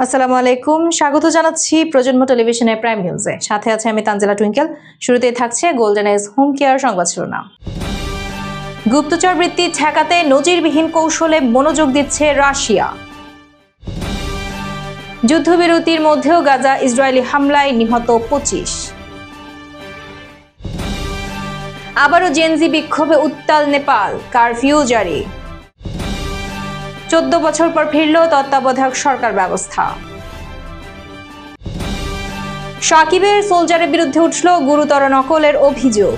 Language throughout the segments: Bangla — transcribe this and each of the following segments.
আসসালামু আলাইকুম, স্বাগত জানাচ্ছি প্রজন্ম টেলিভিশনের প্রাইম নিউজে। সাথে আছে আমি তানজিলা টুইঙ্কেল। শুরুতেই থাকছে গোল্ডেন এজ হোম কেয়ার সংবাদ শিরোনাম। গুপ্তচর বৃত্তি ঠেকাতে নজিরবিহীন কৌশলে মনোযোগ দিচ্ছে রাশিয়া। যুদ্ধবিরতির মধ্যেও গাজা ইসরায়েলি হামলায় নিহত 25। আবারও জেনজি বিক্ষোভে উত্তাল নেপাল, কারফিউ জারি। 14 বছর পর ফিরল তত্ত্বাবধায়ক সরকার ব্যবস্থা। সাকিবের সোলজারের বিরুদ্ধে উঠল গুরুতর নকলের অভিযোগ।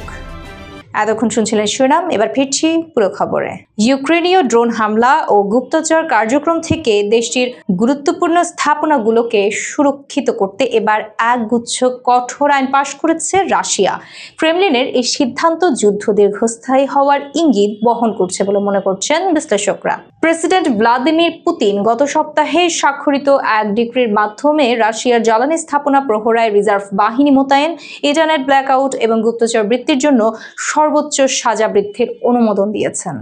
এতক্ষণ শুনছিলেন শিরোনাম, এবার ফিরছি পুরো খবরে। ইউক্রেনীয় ড্রোন হামলা ও গুপ্তচর কার্যক্রম থেকে দেশটির গুরুত্বপূর্ণ স্থাপনাগুলোকে সুরক্ষিত করতে এবার একগুচ্ছ কঠোর আইন পাশ করেছে রাশিয়া। ক্রেমলিনের এই সিদ্ধান্ত যুদ্ধ দীর্ঘস্থায়ী হওয়ার ইঙ্গিত বহন করছে বলে মনে করছেন বিশ্লেষকরা। প্রেসিডেন্ট ভ্লাদিমির পুতিন গত সপ্তাহে স্বাক্ষরিত এক ডিক্রির মাধ্যমে রাশিয়ার জ্বালানি স্থাপনা প্রহরায় রিজার্ভ বাহিনী মোতায়েন, ইন্টারনেট ব্ল্যাকআউট এবং গুপ্তচর বৃত্তির জন্য সর্বোচ্চ সাজা বৃদ্ধির অনুমোদন দিয়েছেন।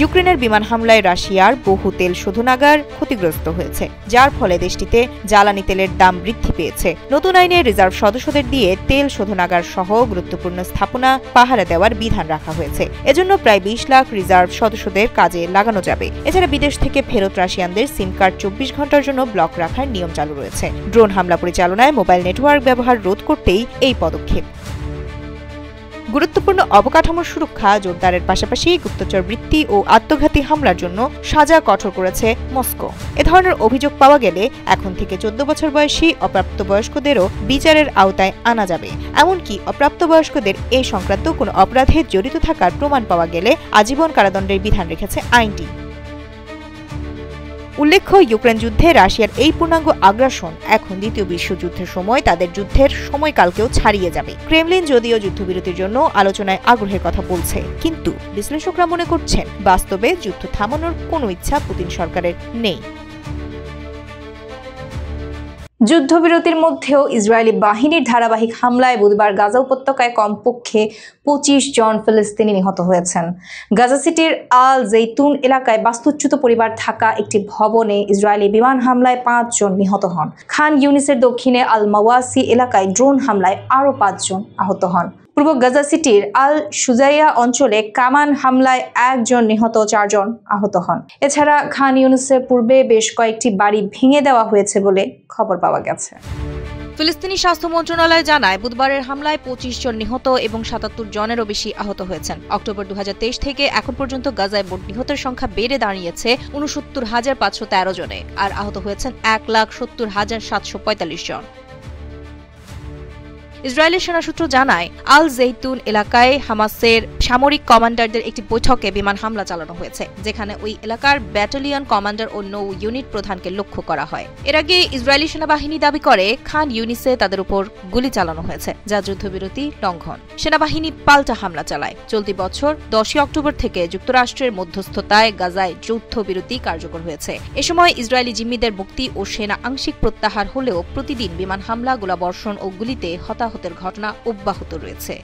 ইউক্রেনের বিমান হামলায় রাশিয়ার বহু তেল শোধনাগার ক্ষতিগ্রস্ত হয়েছে, যার ফলে দেশটিতে জ্বালানি তেলের দাম বৃদ্ধি পেয়েছে। নতুন আইনে রিজার্ভ সদস্যদের দিয়ে তেল শোধনাগার সহ গুরুত্বপূর্ণ স্থাপনা পাহারা দেওয়ার বিধান রাখা হয়েছে। এজন্য প্রায় 20 লাখ রিজার্ভ সদস্যদের কাজে লাগানো যাবে। এছাড়া বিদেশ থেকে ফেরত রাশিয়ানদের সিম কার্ড 24 ঘন্টার জন্য ব্লক রাখার নিয়ম চালু রয়েছে। ড্রোন হামলা পরিচালনায় মোবাইল নেটওয়ার্ক ব্যবহার রোধ করতেই এই পদক্ষেপ। গুরুত্বপূর্ণ অবকাঠামোর সুরক্ষা জোরদারের পাশাপাশি গুপ্তচর বৃত্তি ও আত্মঘাতী হামলার জন্য সাজা কঠোর করেছে মস্কো। এ ধরনের অভিযোগ পাওয়া গেলে এখন থেকে 14 বছর বয়সী অপ্রাপ্তবয়স্কদেরও বিচারের আওতায় আনা যাবে। এমনকি অপ্রাপ্তবয়স্কদের এই সংক্রান্ত কোনো অপরাধে জড়িত থাকার প্রমাণ পাওয়া গেলে আজীবন কারাদণ্ডের বিধান রেখেছে আইনটি। উল্লেখ্য, ইউক্রেন যুদ্ধে রাশিয়ার এই পূর্ণাঙ্গ আগ্রাসন এখন দ্বিতীয় বিশ্বযুদ্ধের সময় তাদের যুদ্ধের সময়কালকেও ছাড়িয়ে যাবে। ক্রেমলিন যদিও যুদ্ধবিরতির জন্য আলোচনায় আগ্রহের কথা বলছে, কিন্তু বিশ্লেষকরা মনে করছেন বাস্তবে যুদ্ধ থামানোর কোনো ইচ্ছা পুতিন সরকারের নেই। যুদ্ধবিরতির মধ্যেও ইসরায়েলি বাহিনীর ধারাবাহিক হামলায় বুধবার গাজা উপত্যকায় কমপক্ষে 25 জন ফিলিস্তিনি নিহত হয়েছেন। গাজা সিটির আল জেইতুন এলাকায় বাস্তুচ্যুত পরিবার থাকা একটি ভবনে ইসরায়েলি বিমান হামলায় 5 জন নিহত হন। খান ইউনিসের দক্ষিণে আল মাওয়াসি এলাকায় ড্রোন হামলায় আরও 5 জন আহত হন। পূর্ব গাজা সিটির আল সুজাইয়া অঞ্চলে কামান হামলায় 1 জন নিহত, 4 জন আহত হন। এছাড়া খান ইউনিসের পূর্বে বেশ কয়েকটি বাড়ি ভেঙে দেওয়া হয়েছে বলে খবর পাওয়া গেছে। ফিলিস্তিনি স্বাস্থ্য মন্ত্রণালয় জানায়, বুধবারের হামলায় 25 জন নিহত এবং 77 জনেরও বেশি আহত হয়েছেন। অক্টোবর 2023 থেকে এখন পর্যন্ত গাজায় মোট নিহতের সংখ্যা বেড়ে দাঁড়িয়েছে 69,513 জনে, আর আহত হয়েছেন 1,70,745 জন। ইসরায়েলি সেনাসূত্র জানায়, আল জেইতুন এলাকায় হামাসের সামরিক কমান্ডারদের একটি বৈঠকে বিমান হামলা চালানো হয়েছে, যেখানে ওই এলাকার ব্যাটালিয়ন কমান্ডার ও নৌ ইউনিট প্রধানকে লক্ষ্য করা হয়। এর আগে ইসরায়েলি সেনাবাহিনী দাবি করে খান ইউনিসে তাদের উপর গুলি চালানো হয়েছে, যা যুদ্ধবিরতি লঙ্ঘন। সেনাবাহিনী পাল্টা হামলা চালায়। চলতি বছর 10 অক্টোবর থেকে যুক্তরাষ্ট্রের মধ্যস্থতায় গাজায় যুদ্ধবিরতি কার্যকর হয়েছে। এ সময় ইসরায়েলি জিম্মিদের মুক্তি ও সেনা আংশিক প্রত্যাহার হলেও প্রতিদিন বিমান হামলা, গোলাবর্ষণ ও গুলিতে হতাহতের ঘটনা অব্যাহত রয়েছে।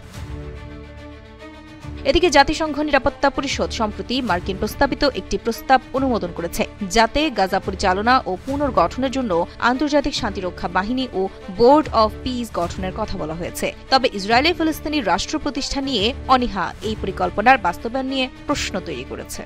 এদিকে জাতিসংঘ নিরাপত্তা পরিষদ সম্প্রতি মার্কিন প্রস্তাবিত একটি প্রস্তাব অনুমোদন করেছে, যাতে গাজা পরিচালনা ও পুনর্গঠনের জন্য আন্তর্জাতিক শান্তিরক্ষা বাহিনী ও বোর্ড অব পিস গঠনের কথা বলা হয়েছে। তবে ইসরায়েলে ফিলিস্তিনি রাষ্ট্র প্রতিষ্ঠা নিয়ে অনীহা এই পরিকল্পনার বাস্তবায়ন নিয়ে প্রশ্ন তৈরি করেছে।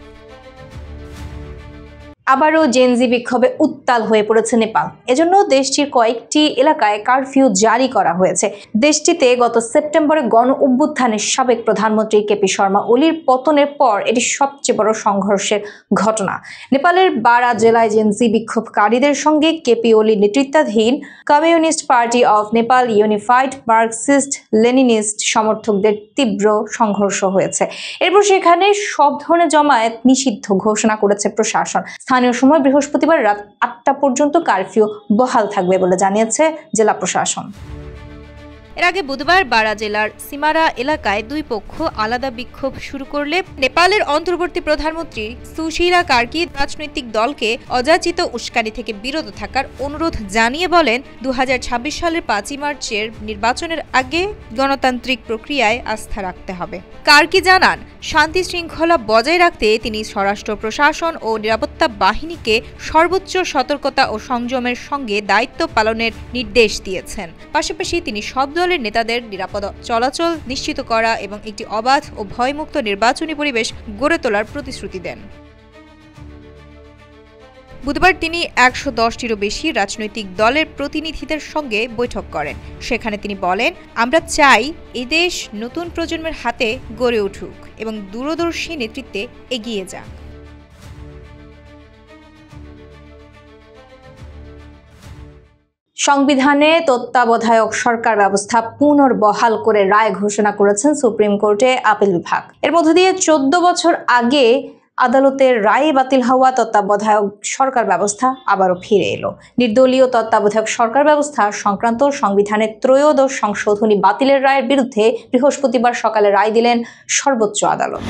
আবারও জেনজি বিক্ষোভে উত্তাল হয়ে পড়েছে নেপাল। এজন্য দেশটির কয়েকটি এলাকায় কারফিউ জারি করা হয়েছে। দেশটিতে গত সেপ্টেম্বরে গণ অভ্যুত্থানের সাবেক প্রধানমন্ত্রী কেপি শর্মা ওলির পতনের পর এটি সবচেয়ে বড় সংঘর্ষের ঘটনা। নেপালের বারা জেলায় জেনজি বিক্ষোভকারীদের সঙ্গে কেপি ওলির নেতৃত্বাধীন communist party of Nepal unified Marxist Leninist সমর্থকদের তীব্র সংঘর্ষ হয়েছে। এরপর সেখানে সব ধরনের জমায়েত নিষিদ্ধ ঘোষণা করেছে প্রশাসন। স্থানীয় সময় বৃহস্পতিবার রাত 8টা পর্যন্ত কারফিউ বহাল থাকবে বলে জানিয়েছে জেলা প্রশাসন। এর আগে বুধবার বারা জেলার সিমারা এলাকায় দুই পক্ষ আলাদা বিক্ষোভ শুরু করলে নেপালের অন্তর্বর্তী প্রধানমন্ত্রী সুশীলা কার্কি রাজনৈতিক দলকে অযাচিত উস্কানি থেকে বিরত থাকার অনুরোধ জানিয়ে বলেন 2026 সালের 5 মার্চের নির্বাচনের আগে গণতান্ত্রিক প্রক্রিয়ায় আস্থা রাখতে হবে। কার্কি জানান, শান্তি শৃঙ্খলা বজায় রাখতে তিনি স্বরাষ্ট্র প্রশাসন ও নিরাপত্তা বাহিনীকে সর্বোচ্চ সতর্কতা ও সংযমের সঙ্গে দায়িত্ব পালনের নির্দেশ দিয়েছেন। পাশাপাশি তিনি সব দলের নেতাদের নিরাপদ চলাচল নিশ্চিত করা এবং একটি অবাধ ও ভয়মুক্ত নির্বাচনী পরিবেশ গড়ে তোলার প্রতিশ্রুতি দেন। বুধবার তিনি 110টিরও বেশি রাজনৈতিক দলের প্রতিনিধিদের সঙ্গে বৈঠক করেন। সেখানে তিনি বলেন, আমরা চাই এই দেশ নতুন প্রজন্মের হাতে গড়ে উঠুক এবং দূরদর্শী নেতৃত্বে এগিয়ে যাক। সংবিধানে তত্ত্বাবধায়ক সরকার ব্যবস্থা পুনর্বহাল করে রায় ঘোষণা করেছেন সুপ্রিম কোর্টে আপিল বিভাগ। এর মধ্য দিয়ে 14 বছর আগে আদালতের রায় বাতিল হওয়া তত্ত্বাবধায়ক সরকার ব্যবস্থা আবারও ফিরে এলো। নির্দলীয় তত্ত্বাবধায়ক সরকার ব্যবস্থা সংক্রান্ত সংবিধানের ত্রয়োদশ সংশোধনী বাতিলের রায়ের বিরুদ্ধে বৃহস্পতিবার সকালে রায় দিলেন সর্বোচ্চ আদালত।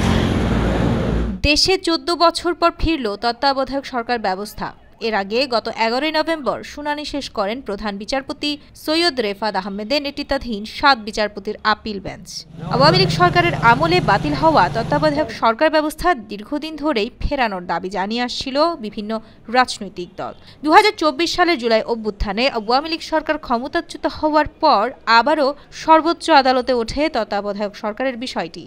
দেশে 14 বছর পর ফিরল তত্ত্বাবধায়ক সরকার ব্যবস্থা। এর আগে গত 11 নভেম্বর শুনানি শেষ করেন প্রধান বিচারপতি সৈয়দ রেফাত আহমেদের নেতৃত্বাধীন 7 বিচারপতির আপিল বেঞ্চ। আওয়ামী লীগ সরকারের আমলে বাতিল হওয়া তত্ত্বাবধায়ক সরকার ব্যবস্থা দীর্ঘদিন ধরেই ফেরানোর দাবি জানিয়ে আসছিল বিভিন্ন রাজনৈতিক দল। 2024 সালের জুলাই অভ্যুত্থানে আওয়ামী লীগ সরকার ক্ষমতাচ্যুত হওয়ার পর আবারও সর্বোচ্চ আদালতে ওঠে তত্ত্বাবধায়ক সরকারের বিষয়টি।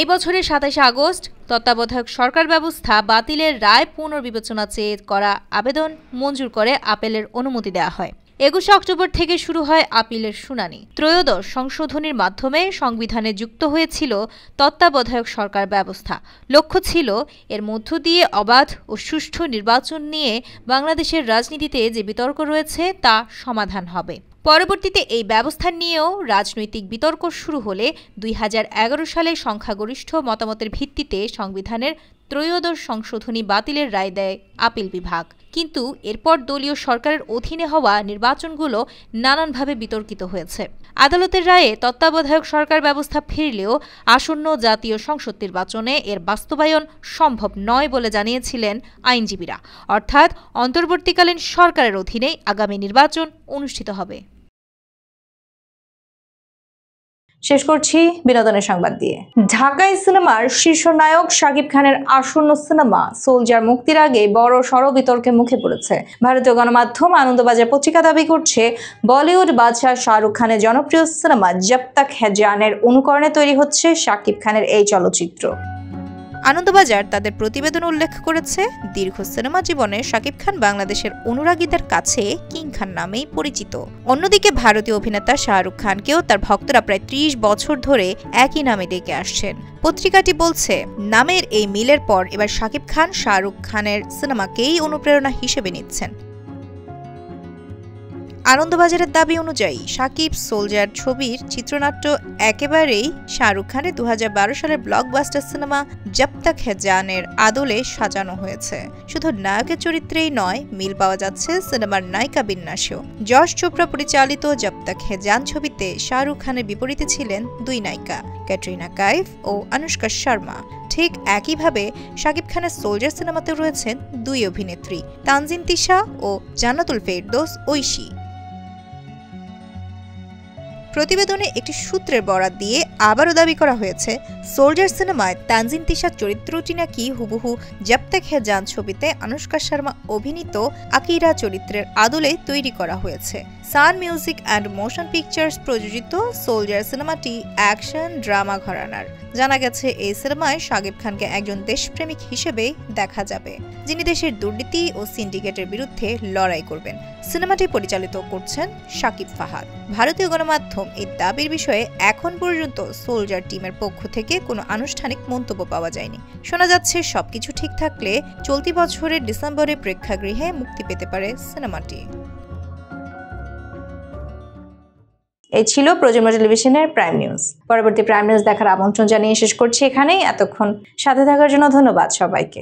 এই বছরের 27 আগস্ট তত্ত্বাবধায়ক সরকার ব্যবস্থা বাতিলের রায় পুনর্বিবেচনা চেয়ে করা আবেদন মঞ্জুর করে আপিলের অনুমতি দেওয়া হয়। 21 অক্টোবর থেকে শুরু হয় আপিলের শুনানি। ত্রয়োদশ সংশোধনীর মাধ্যমে সংবিধানে যুক্ত হয়েছিল তত্ত্বাবধায়ক সরকার ব্যবস্থা। লক্ষ্য ছিল এর মধ্য দিয়ে অবাধ ও সুষ্ঠু নির্বাচন নিয়ে বাংলাদেশের রাজনীতিতে যে বিতর্ক রয়েছে তা সমাধান হবে। পরবর্তীতে এই ব্যবস্থা নিয়েও রাজনৈতিক বিতর্ক শুরু হলে 2011 সালে সংখ্যাগরিষ্ঠ মতামতের ভিত্তিতে সংবিধানের ত্রয়োদশ সংশোধনী বাতিলের রায় দেয় আপিল বিভাগ। কিন্তু এরপর দলীয় সরকারের অধীনে হওয়া নির্বাচনগুলো নানানভাবে বিতর্কিত হয়েছে। আদালতের রায়ে তত্ত্বাবধায়ক সরকার ব্যবস্থা ফিরলেও আসন্ন জাতীয় সংসদ নির্বাচনে এর বাস্তবায়ন সম্ভব নয় বলে জানিয়েছিলেন আইনজীবীরা। অর্থাৎ অন্তর্বর্তীকালীন সরকারের অধীনেই আগামী নির্বাচন অনুষ্ঠিত হবে। শেষ করছি বিনোদনের সংবাদ দিয়ে। ঢাকাই সিনেমার শীর্ষ নায়ক শাকিব খানের আসন্ন সিনেমা সোলজার মুক্তির আগে বড় সড় বিতর্কের মুখে পড়েছে। ভারতীয় গণমাধ্যম আনন্দবাজার পত্রিকা দাবি করছে, বলিউড বাদশাহ শাহরুখ খানের জনপ্রিয় সিনেমা জব তক হ্যায় জানের অনুকরণে তৈরি হচ্ছে শাকিব খানের এই চলচ্চিত্র। আনন্দবাজার তাদের প্রতিবেদন উল্লেখ করেছে, দীর্ঘ সিনেমা জীবনে শাকিব খান বাংলাদেশের অনুরাগীদের কাছে কিং খান নামেই পরিচিত। অন্যদিকে ভারতীয় অভিনেতা শাহরুখ খানকেও তার ভক্তরা প্রায় 30 বছর ধরে একই নামে ডেকে আসছেন। পত্রিকাটি বলছে, নামের এই মিলের পর এবার শাকিব খান শাহরুখ খানের সিনেমাকেই অনুপ্রেরণা হিসেবে নিচ্ছেন। আনন্দবাজারের দাবি অনুযায়ী শাকিব সোলজার ছবির চিত্রনাট্য একেবারেই শাহরুখ খানের 2012 সালের ব্লকবাস্টার সিনেমা জব তক হ্যায় জানের আদলে সাজানো হয়েছে। শুধু নায়কের চরিত্রেই নয়, মিল পাওয়া যাচ্ছে সিনেমার নায়িকা বিন্যাসেও। যশ চোপড়া পরিচালিত জব তক হ্যায় জান ছবিতে শাহরুখ খানের বিপরীতে ছিলেন দুই নায়িকা, ক্যাটরিনা কাইফ ও অনুষ্কা শর্মা। ঠিক একইভাবে শাকিব খানের সোলজার সিনেমাতে রয়েছেন দুই অভিনেত্রী, তানজিন তিশা ও জান্নাতুল ফেরদৌস ঐশী। প্রতিবেদনে একটি সূত্রের বরাত দিয়ে আবারও দাবি করা হয়েছে, সোলজার সিনেমায় তানজিন তিশার চরিত্রটি নাকি হুবহু জব তক হ্যায় জান ছবিতে অনুষ্কা শর্মা অভিনীত আকিরা চরিত্রের আদলে তৈরি করা হয়েছে। সান মিউজিক অ্যান্ড মোশন পিকচার্স প্রযোজিত সোলজার সিনেমাটি অ্যাকশন ড্রামা ঘরানার। জানা গেছে, এই সিনেমায় শাকিব খানকে একজন দেশপ্রেমিক হিসেবে দেখা যাবে, যিনি দেশের দুর্নীতি ও সিন্ডিকেটের বিরুদ্ধে লড়াই করবেন। সিনেমাটি পরিচালিত করছেন শাকিব ফাহাদ। ভারতীয় গণমাধ্যম এই দাবির বিষয়ে এখন পর্যন্ত সোলজার টিমের পক্ষ থেকে কোনো আনুষ্ঠানিক মন্তব্য পাওয়া যায়নি। শোনা যাচ্ছে, সবকিছু ঠিক থাকলে চলতি বছরের ডিসেম্বরে প্রেক্ষাগৃহে মুক্তি পেতে পারে সিনেমাটি। এই ছিল প্রজন্ম টেলিভিশনের প্রাইম নিউজ। পরবর্তী প্রাইম নিউজ দেখার আমন্ত্রণ জানিয়ে শেষ করছি এখানেই। এতক্ষণ সাথে থাকার জন্য ধন্যবাদ সবাইকে।